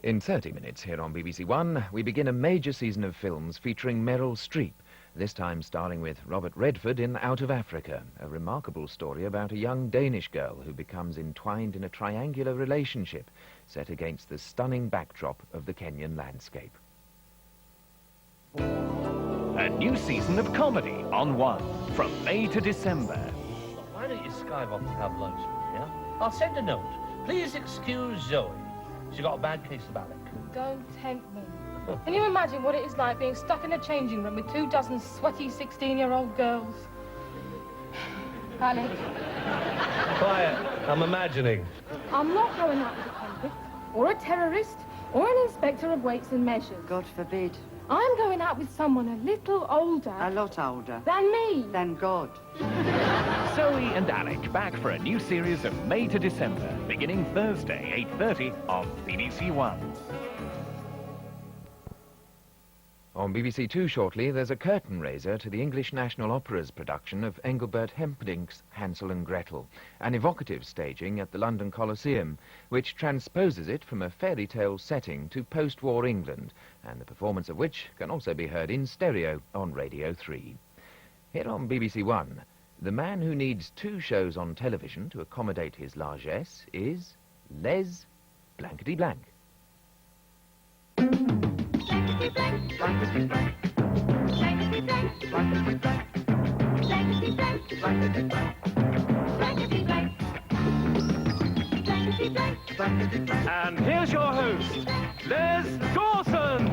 In 30 minutes here on BBC One, we begin a major season of films featuring Meryl Streep, this time starring with Robert Redford in Out of Africa, a remarkable story about a young Danish girl who becomes entwined in a triangular relationship set against the stunning backdrop of the Kenyan landscape. A new season of comedy on One, from May to December. Why don't you skive off the tabloids from here? I'll send a note. Please excuse Zoe. She's got a bad case of Alec. Don't tempt me. Can you imagine what it is like being stuck in a changing room with 24 sweaty 16-year-old girls? Alec. Quiet. I'm imagining. I'm not going out with a convict, or a terrorist, or an inspector of weights and measures. God forbid. I'm going out with someone a little older. A lot older. Than me. Than God. Zoe and Alec back for a new series of May to December, beginning Thursday, 8:30 on BBC One. On BBC Two shortly, there's a curtain raiser to the English National Opera's production of Engelbert Humperdinck's Hansel and Gretel, an evocative staging at the London Coliseum, which transposes it from a fairy tale setting to post-war England, and the performance of which can also be heard in stereo on Radio 3. Here on BBC One, the man who needs 2 shows on television to accommodate his largesse is Les Blankety Blank. Blankety blank, blankety blank, blankety blank, blankety blank, blankety blank, blankety blank, blankety blank, blankety blank, blankety blank. And here's your host, Les Dawson.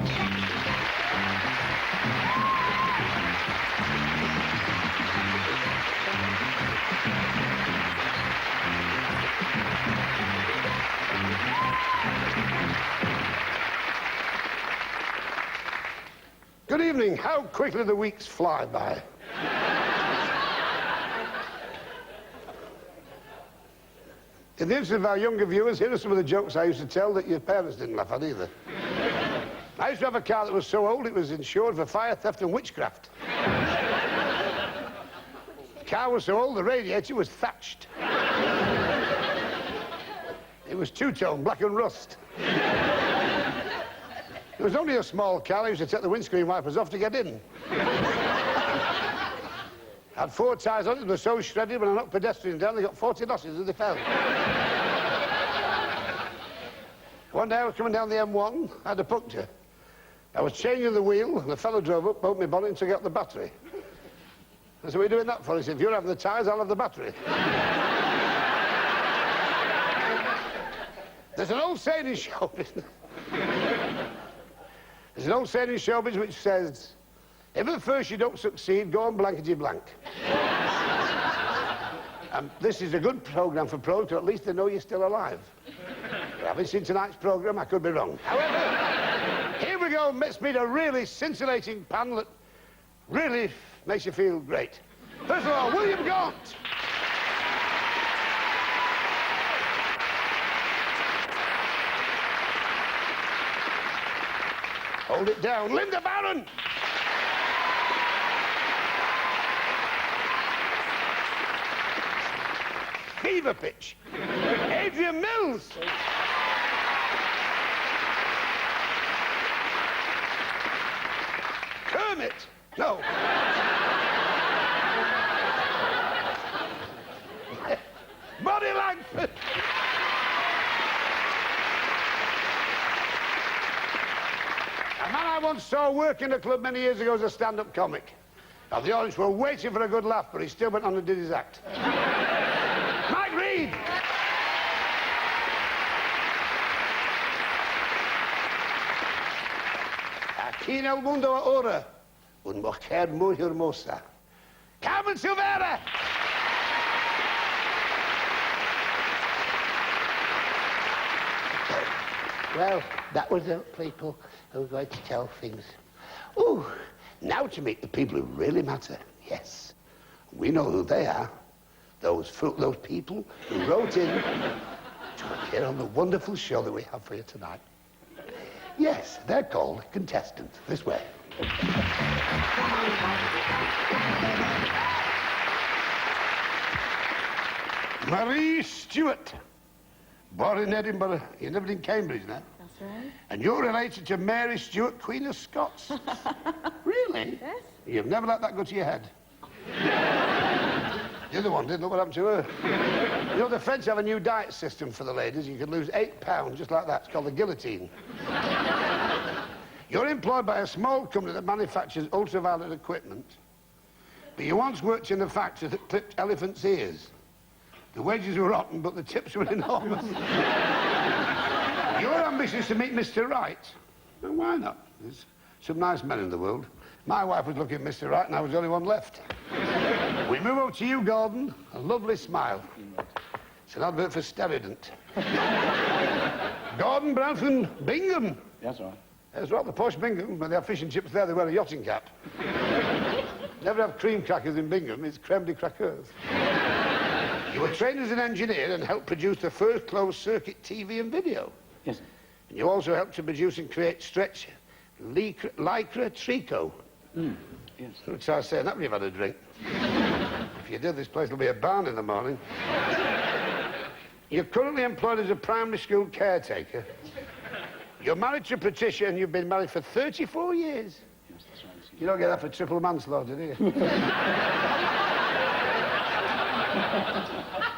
Good evening. How quickly the weeks fly by. In the interest of our younger viewers, here are some of the jokes I used to tell that your parents didn't laugh at either. I used to have a car that was so old it was insured for fire, theft and witchcraft. The car was so old the radiator was thatched. It was two-tone, black and rust. It was only a small car. I used to take the windscreen wipers off to get in. Had 4 tyres on it, they were so shredded when I knocked pedestrians down, they got 40 losses as they fell. One day I was coming down the M1, I had a puncture. I was changing the wheel, and a fellow drove up, opened my bonnet and took out the battery. I said, what are you doing that for? He said, if you're having the tyres, I'll have the battery. There's an old saying in showbiz. There's an old saying in showbiz which says, if at first you don't succeed, go on blankety blank. And this is a good programme for pros, so at least they know you're still alive. But having seen tonight's programme, I could be wrong. However, here we go. Let's meet a really scintillating panel that really makes you feel great. First of all, William Gaunt. Hold it down. Linda Barron. Fever pitch. Adrian Mills. Kermit. No. Bonnie Langford. A man I once saw work in a club many years ago as a stand-up comic. Now, the audience were waiting for a good laugh, but he still went on and did his act. Mike Reed! Aquí en el mundo ahora, una mujer muy hermosa. Carmen Silvera! Well, that was the people who were going to tell things. Ooh, now to meet the people who really matter. Yes, we know who they are. Those people who wrote in to appear on the wonderful show that we have for you tonight. Yes, they're called contestants. This way. Marie Stewart. Born in Edinburgh. You lived in Cambridge now? That's right. And you're related to Mary Stuart, Queen of Scots. Really? Yes. You've never let that go to your head. The other one did. Look what happened to her. You know, the French have a new diet system for the ladies. You can lose 8 pounds just like that. It's called the guillotine. You're employed by a small company that manufactures ultraviolet equipment. But you once worked in a factory that clipped elephants' ears. The wages were rotten, but the tips were enormous. Your ambition is to meet Mr. Right. Well, why not? There's some nice men in the world. My wife was looking at Mr. Right, and I was the only one left. We move over to you, Gordon. A lovely smile. It's an advert for Sterident. Gordon Brown from Bingham. That's right. That's right, the posh Bingham. When they have fish and chips there, they wear a yachting cap. Never have cream crackers in Bingham. It's creme de crackers. You were trained as an engineer and helped produce the first closed-circuit TV and video. Yes. And you also helped to produce and create stretch lycra tricot. Yes. Don't try saying that when you've had a drink. If you did, this place will be a barn in the morning. You're currently employed as a primary school caretaker. You're married to Patricia and you've been married for 34 years. Yes, that's right. You don't get that for triple manslaughter, do you?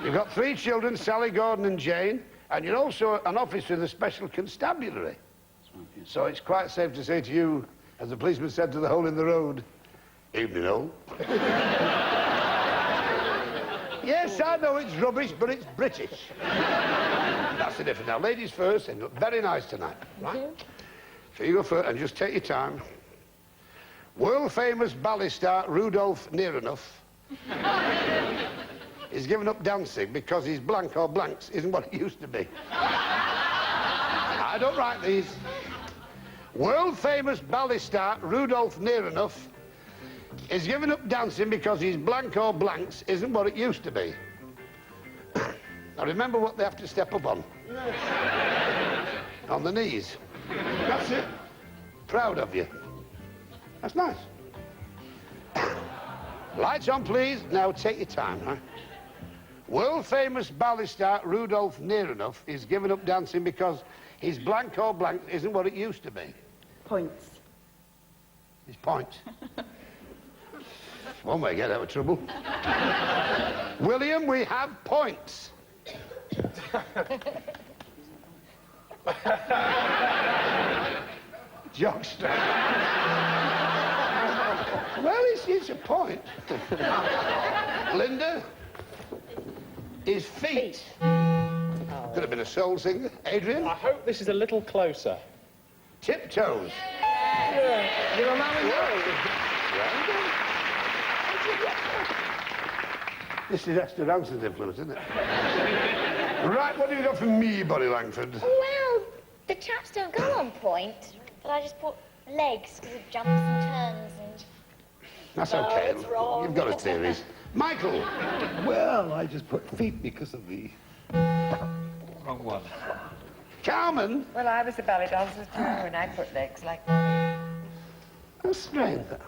You've got 3 children, Sally, Gordon and Jane, and you're also an officer in the Special Constabulary. That's right, yes. So it's quite safe to say to you, as the policeman said to the hole in the road, evening, all. Yes, I know it's rubbish, but it's British. That's the difference. Now, ladies first, and look very nice tonight, right? So you go first, and just take your time. World-famous ballet star Rudolf Nearenough is giving up dancing because his blank or blanks isn't what it used to be. I don't write these. World-famous ballet star Rudolf Nearenough is giving up dancing because his blank or blanks isn't what it used to be. Now remember what they have to step up on. On the knees. That's it. Proud of you. That's nice. Lights on, please. Now take your time, huh? World-famous ballet star Rudolf Nearenough is giving up dancing because his blank or blank isn't what it used to be. Points. His point. One way to get out of trouble. William, we have points. Jockster. Well, it's a point. Linda, his feet. Could have been a soul singer. Adrian? I hope this is a little closer. Tiptoes. Yeah. You're allowing This is Esther Ranson's influence, isn't it? Right, what do you got from me, Bonnie Langford? Well, the chaps don't go on point, but I just put legs because of jumps and turns and... That's No, okay. it's wrong. You've got a theories. Michael? Well, I just put feet because of the... wrong one. Carmen? Well, I was a ballet dancer too, and I put legs like... That's strange, that.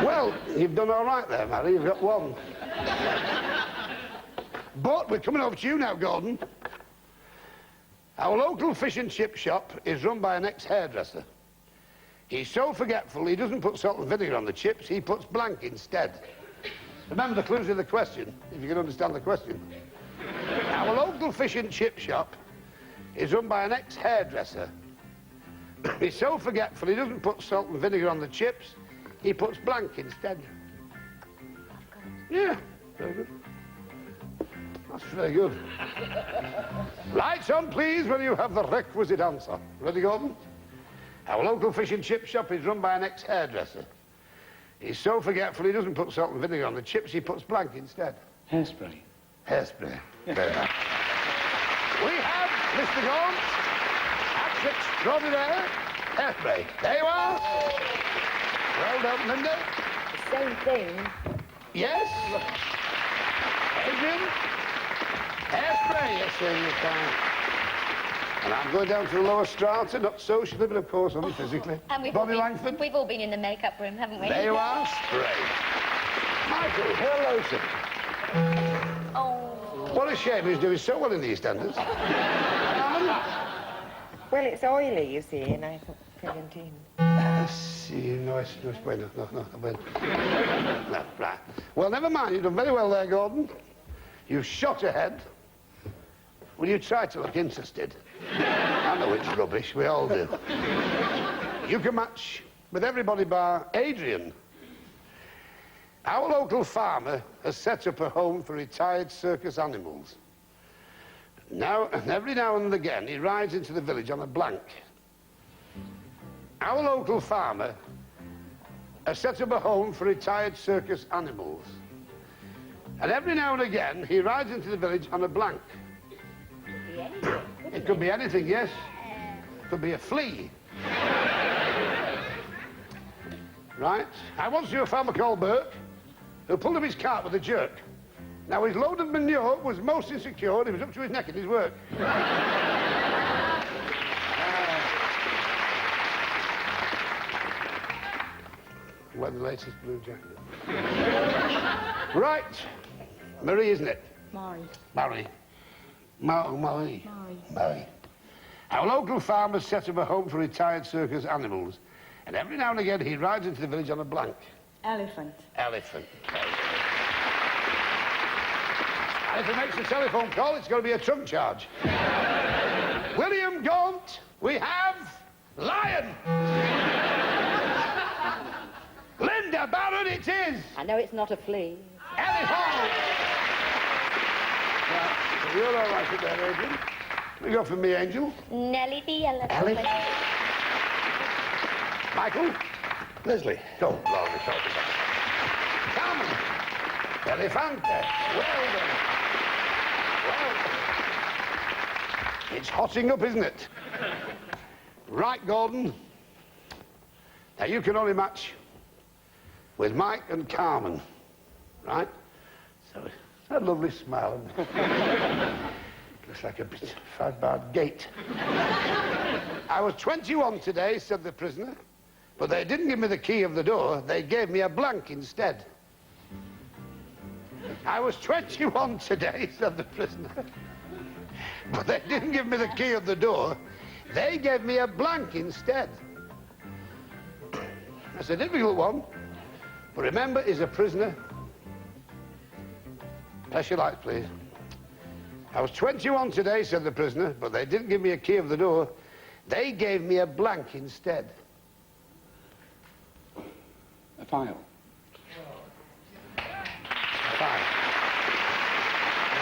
Well, you've done all right there, Mary. You've got one. But we're coming over to you now, Gordon. Our local fish and chip shop is run by an ex-hairdresser. He's so forgetful, he doesn't put salt and vinegar on the chips, he puts blank instead. Remember the clues in the question, if you can understand the question. Our local fish and chip shop is run by an ex-hairdresser. He's so forgetful, he doesn't put salt and vinegar on the chips, he puts blank instead. Yeah, very good. That's very good. Lights on, please, when you have the requisite answer. Ready, Gordon? Our local fish and chip shop is run by an ex-hairdresser. He's so forgetful, he doesn't put salt and vinegar on the chips, he puts blank instead. Hairspray. Hairspray. Very nice. We have Mr. Gaunt, actor extraordinaire, hairspray. There you are. Well done, Linda. The same thing. Yes? Adrian? Hairspray, yes, sir, you can. And I'm going down to the lower strata, not socially, but of course only physically. And Bobby Langford? We've all been in the makeup room, haven't we? There you are, spray. Michael, hello, sir. Oh. What a shame he's doing so well in the EastEnders. Alan? Well, it's oily, you see, and I thought Brillantine. Sí, no es bueno, no bueno. No, right. Well, never mind, you've done very well there, Gordon. You've shot ahead. Will you try to look interested? I know it's rubbish, we all do. You can match with everybody bar Adrian. Our local farmer has set up a home for retired circus animals. Now, every now and again, he rides into the village on a blank. Our local farmer has set up a home for retired circus animals. And every now and again, he rides into the village on a blank. It could be anything, yes. It could be a flea. Right? I once knew a farmer called Burke who pulled up his cart with a jerk. Now, his load of manure was most insecure and he was up to his neck in his work. Wear the latest blue jacket. Right. Marie, isn't it? Marie. Marie. Our local farmer set up a home for retired circus animals. And every now and again, he rides into the village on a blank. Elephant. Elephant. And if he makes a telephone call, it's going to be a trunk charge. William Gaunt, we have lion. Linda Barron, it is. I know it's not a flea. Elephant. Right, you're all right up there, Adrian. We go for me, Angel. Nellie the elephant. Ellie. Michael. Leslie. Don't blow me talking about it. Carmen. Elefante. Well done. Well. It's hotting up, isn't it? Right, Gordon. Now, you can only match with Mike and Carmen, right? So, that lovely smile. Looks like a bit five-barred gate. I was 21 today, said the prisoner, but they didn't give me the key of the door. They gave me a blank instead. I was 21 today, said the prisoner, but they didn't give me the key of the door. They gave me a blank instead. That's a difficult one. But remember, he's a prisoner. Press your lights, please. I was 21 today, said the prisoner, but they didn't give me a key of the door. They gave me a blank instead. A file. A file.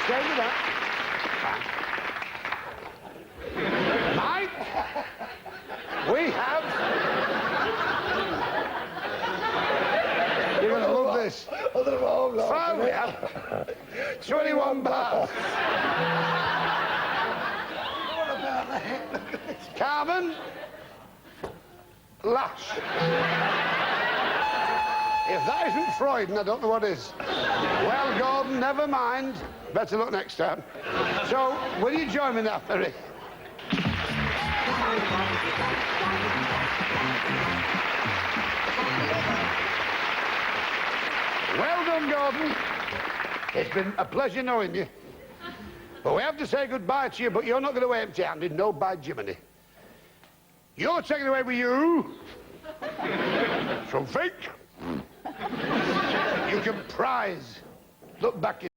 Stay with that. Fine. Mike, we have... You're going to love this. Fine, we have 21 bars. Carmen, lash. If that isn't Freud, I don't know what is. Well, Gordon, never mind. Better luck next time. So, will you join me now, Perry? Well done, Gordon. It's been a pleasure knowing you. But we have to say goodbye to you, but you're not going to go empty-handed. No, by Jiminy. You're taking away with you something you can prize. Look back in